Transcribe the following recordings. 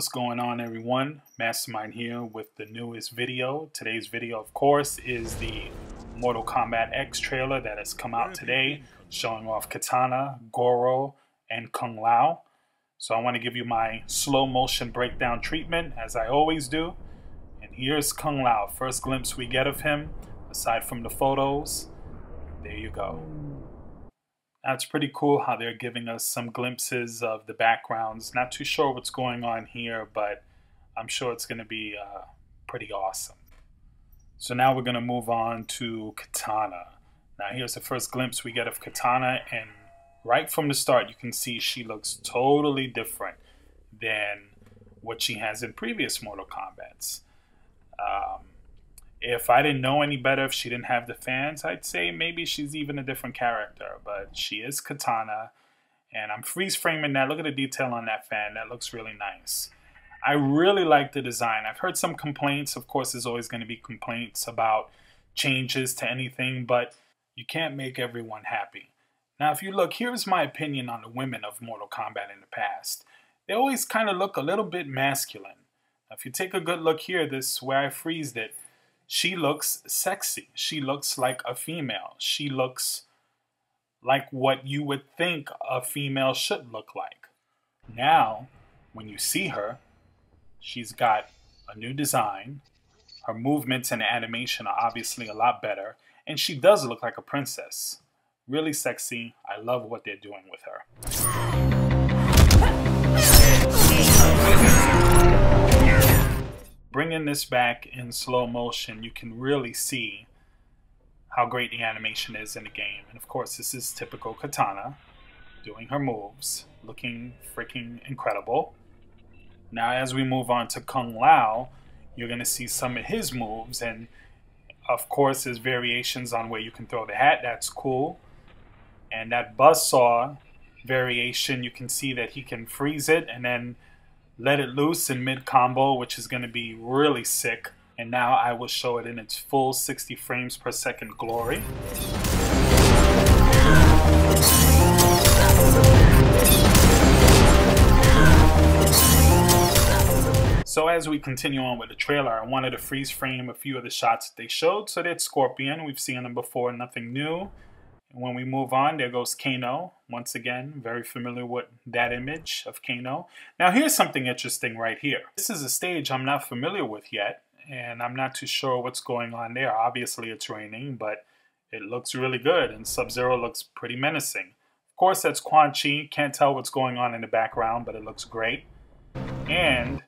What's going on, everyone? Mastermind here with the newest video. Today's video, of course, is the Mortal Kombat X trailer that has come out today, showing off Kitana, Goro, and Kung Lao. So I want to give you my slow motion breakdown treatment, as I always do. And here's Kung Lao, first glimpse we get of him, aside from the photos. There you go. That's pretty cool how they're giving us some glimpses of the backgrounds. Not too sure what's going on here, but I'm sure it's going to be pretty awesome. So now we're going to move on to Kitana. Now here's the first glimpse we get of Kitana, and right from the start you can see she looks totally different than what she has in previous Mortal Kombats. If I didn't know any better, if she didn't have the fans, I'd say maybe she's even a different character. But she is Kitana, and I'm freeze framing that. Look at the detail on that fan. That looks really nice. I really like the design. I've heard some complaints. Of course, there's always going to be complaints about changes to anything, but you can't make everyone happy. Now, if you look, here's my opinion on the women of Mortal Kombat in the past. They always kind of look a little bit masculine. Now, if you take a good look here, this where I freezed it, she looks sexy. She looks like a female. She looks like what you would think a female should look like. Now, when you see her, she's got a new design. Her movements and animation are obviously a lot better. And she does look like a princess. Really sexy. I love what they're doing with her. Bringing this back in slow motion, you can really see how great the animation is in the game. And of course, this is typical Kitana doing her moves, looking freaking incredible. Now, as we move on to Kung Lao, you're going to see some of his moves. And of course, there's variations on where you can throw the hat. That's cool. And that buzzsaw variation, you can see that he can freeze it and then let it loose in mid-combo, which is going to be really sick. And now I will show it in its full 60 frames per second glory. So as we continue on with the trailer, I wanted to freeze frame a few of the shots that they showed. So that's Scorpion. We've seen him before, nothing new. When we move on, there goes Kano. Once again, very familiar with that image of Kano. Now here's something interesting right here. This is a stage I'm not familiar with yet, and I'm not too sure what's going on there. Obviously it's raining, but it looks really good, and Sub-Zero looks pretty menacing. Of course, that's Quan Chi. Can't tell what's going on in the background, but it looks great. And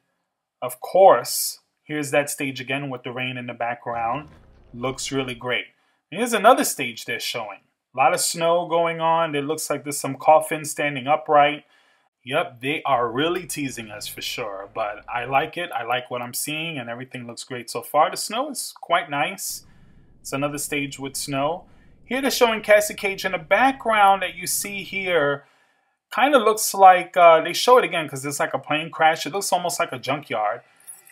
of course, here's that stage again with the rain in the background. Looks really great. And here's another stage they're showing. A lot of snow going on. It looks like there's some coffins standing upright. Yep, they are really teasing us for sure. But I like it. I like what I'm seeing, and everything looks great so far. The snow is quite nice. It's another stage with snow. Here they're showing Cassie Cage in the background that you see here. Kind of looks like, they show it again because it's like a plane crash. It looks almost like a junkyard.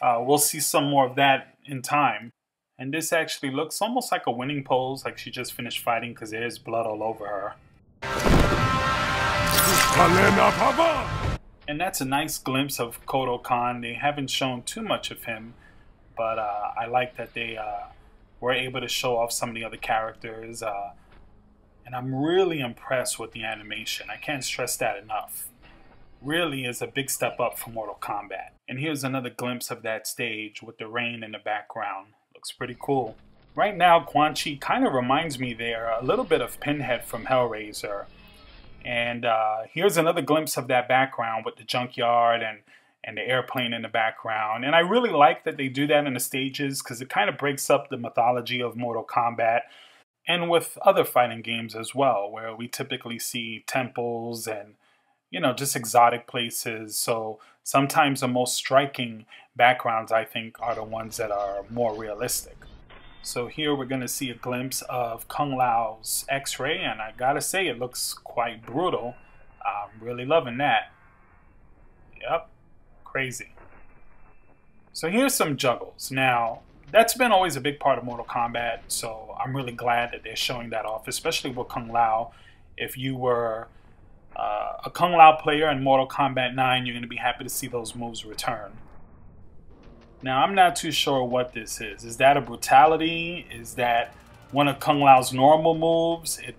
We'll see some more of that in time. And this actually looks almost like a winning pose, like she just finished fighting because there's blood all over her. And that's a nice glimpse of Kodo Khan. They haven't shown too much of him, but I like that they were able to show off some of the other characters. And I'm really impressed with the animation. I can't stress that enough. Really is a big step up from Mortal Kombat. And here's another glimpse of that stage with the rain in the background. Looks pretty cool. Right now, Quan Chi kind of reminds me there a little bit of Pinhead from Hellraiser. And here's another glimpse of that background with the junkyard and the airplane in the background. And I really like that they do that in the stages because it kind of breaks up the mythology of Mortal Kombat. And with other fighting games as well, where we typically see temples and, you know, just exotic places. So sometimes the most striking backgrounds, I think, are the ones that are more realistic. So here we're going to see a glimpse of Kung Lao's X-Ray, and I gotta say it looks quite brutal. I'm really loving that. Yep, crazy. So here's some juggles. Now, that's been always a big part of Mortal Kombat, so I'm really glad that they're showing that off, especially with Kung Lao. If you were A Kung Lao player in Mortal Kombat 9, you're going to be happy to see those moves return. Now, I'm not too sure what this is. Is that a brutality? Is that one of Kung Lao's normal moves? It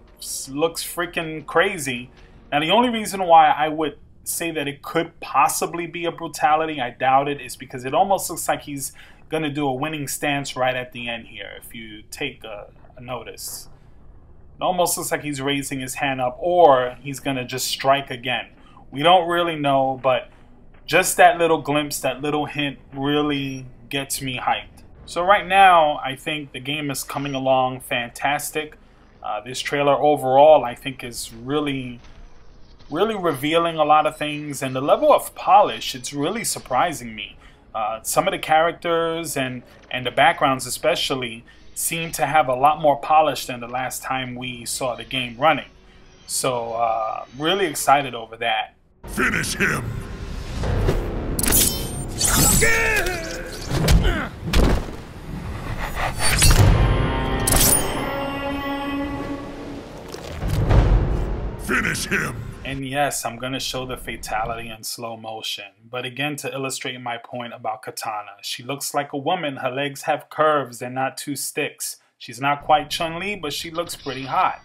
looks freaking crazy. Now, the only reason why I would say that it could possibly be a brutality, I doubt it, is because it almost looks like he's going to do a winning stance right at the end here, if you take a notice. It almost looks like he's raising his hand up, or he's going to just strike again. We don't really know, but just that little glimpse, that little hint really gets me hyped. So right now, I think the game is coming along fantastic. This trailer overall, I think, is really revealing a lot of things. And the level of polish, it's really surprising me. Some of the characters and the backgrounds especially seem to have a lot more polish than the last time we saw the game running. So really excited over that. Finish him! Finish him! And yes, I'm going to show the fatality in slow motion. But again, to illustrate my point about Kitana, she looks like a woman. Her legs have curves and not two sticks. She's not quite Chun-Li, but she looks pretty hot.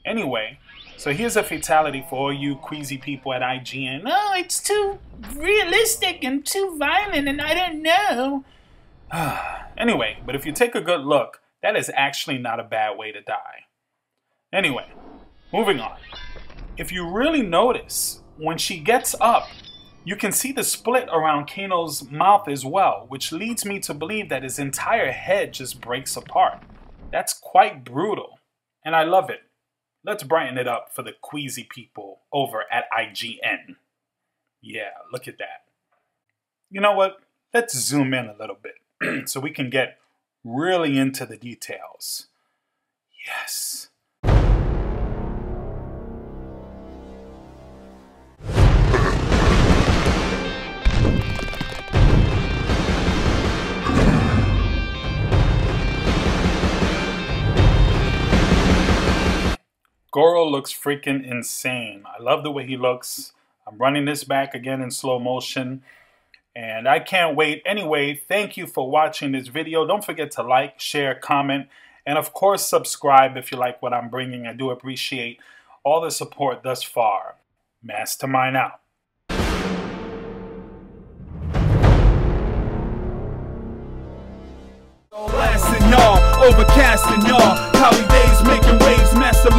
Anyway, so here's a fatality for all you queasy people at IGN. Oh, it's too realistic and too violent and I don't know. Anyway, but if you take a good look, that is actually not a bad way to die. Anyway, moving on. If you really notice, when she gets up, you can see the split around Kano's mouth as well, which leads me to believe that his entire head just breaks apart. That's quite brutal, and I love it. Let's brighten it up for the queasy people over at IGN. Yeah, look at that. You know what? Let's zoom in a little bit so we can get really into the details. Yes. Goro looks freaking insane. I love the way he looks. I'm running this back again in slow motion. And I can't wait. Anyway, thank you for watching this video. Don't forget to like, share, comment, and of course subscribe if you like what I'm bringing. I do appreciate all the support thus far. Mastermind out. Blasting y'all, overcasting y'all, cloudy days making waves, mastermind.